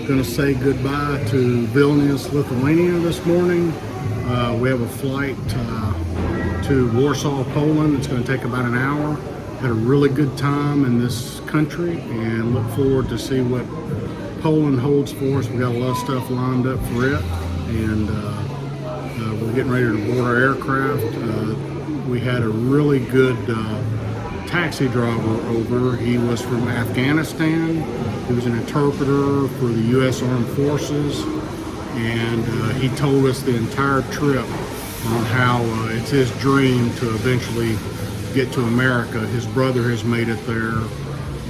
Going to say goodbye to Vilnius, Lithuania this morning. We have a flight to Warsaw, Poland. It's going to take about an hour. Had a really good time in this country and look forward to see what Poland holds for us. We got a lot of stuff lined up for it, and we're getting ready to board our aircraft. We had a really good taxi driver over. He was from Afghanistan. He was an interpreter for the U.S. Armed Forces, and he told us the entire trip on how it's his dream to eventually get to America. His brother has made it there,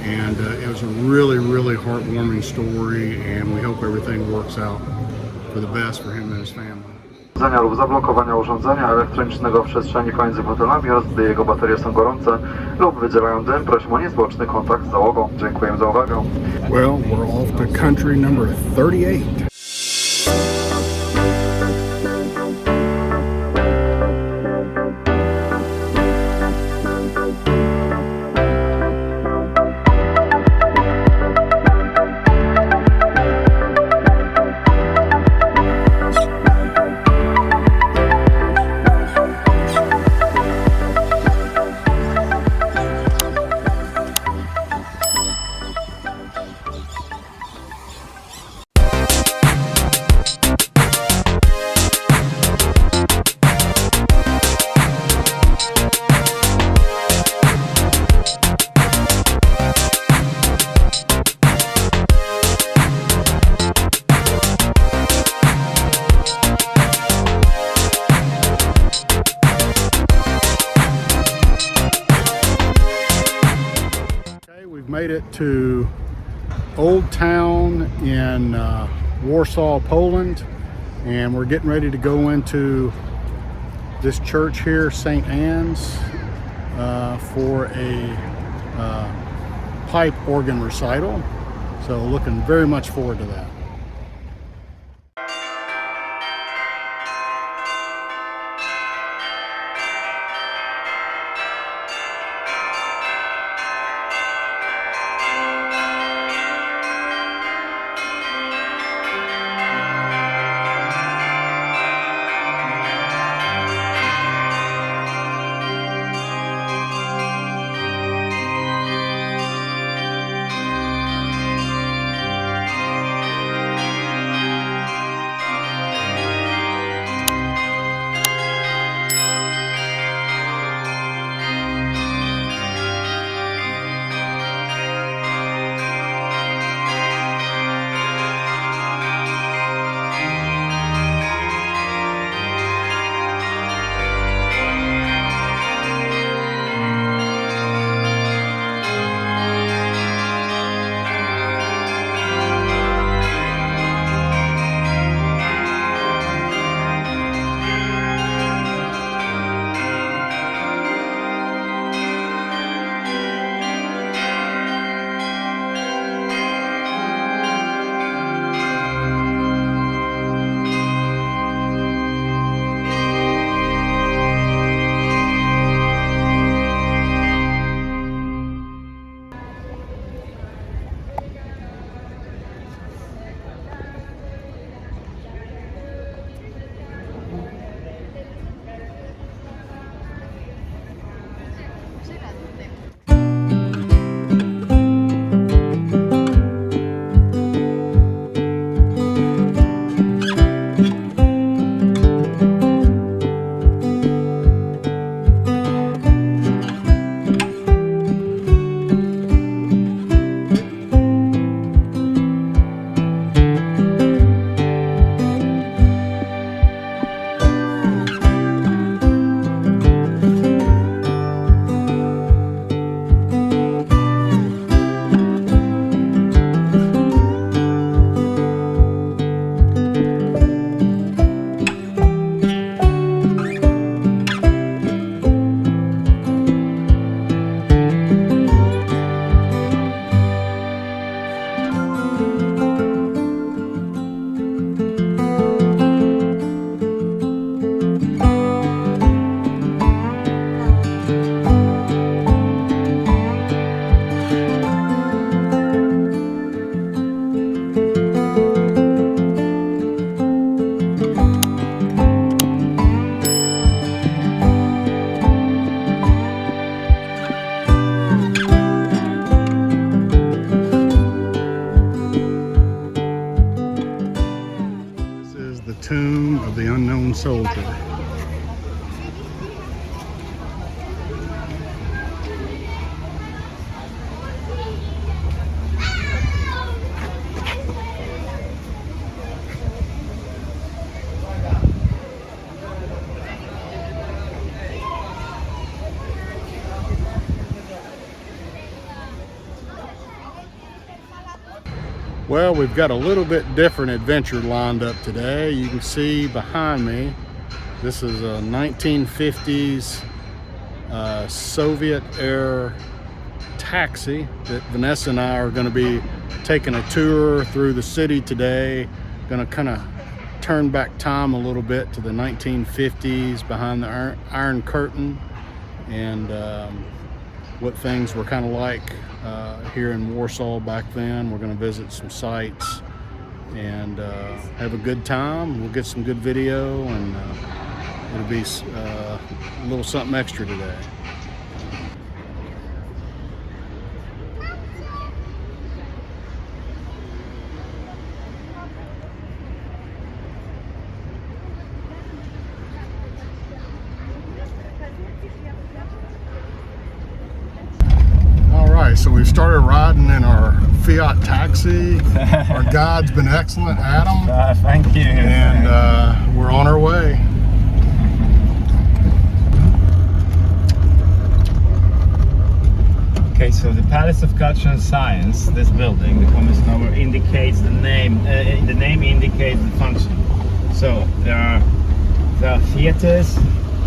and it was a really, really heartwarming story, and we hope everything works out for the best for him and his family. Lub zablokowania urządzenia elektronicznego w przestrzeni pomiędzy fotelami oraz gdy jego baterie są gorące lub wydzielają dym, prosimy o niezwłoczny kontakt z załogą. Dziękuję za uwagę. Well, we're off to country number 38. Made it to Old Town in Warsaw, Poland, and we're getting ready to go into this church here, St. Anne's, for a pipe organ recital. So looking very much forward to that. tomb of the unknown soldier. Well, we've got a little bit different adventure lined up today. You can see behind me, this is a 1950s Soviet era taxi that Vanessa and I are going to be taking a tour through the city today. Going to kind of turn back time a little bit to the 1950s behind the Iron Curtain, and what things were kind of like here in Warsaw back then. We're going to visit some sites and have a good time. We'll get some good video, and it'll be a little something extra today. So we've started riding in our Fiat taxi. Our guide's been excellent, Adam. Thank you. And we're on our way. Okay, so the Palace of Culture and Science, this building, the Commerce Tower, indicates the name. The name indicates the function. So there are theaters,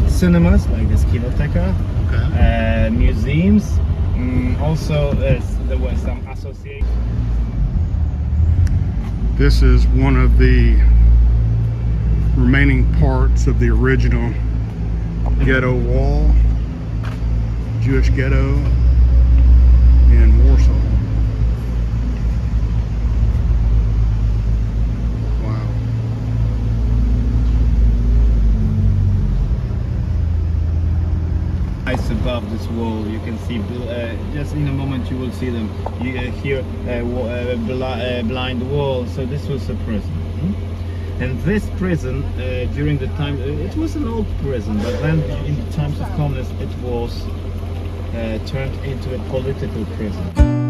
cinemas like this Kinoteka, Okay. Museums. Also, there were some associations. This is one of the remaining parts of the original ghetto wall, Jewish ghetto in Warsaw. Wow. Above this wall, you can see just in a moment you will see them. You hear blind wall. So this was a prison, and this prison during the time it was an old prison, but then in the times of communism it was turned into a political prison.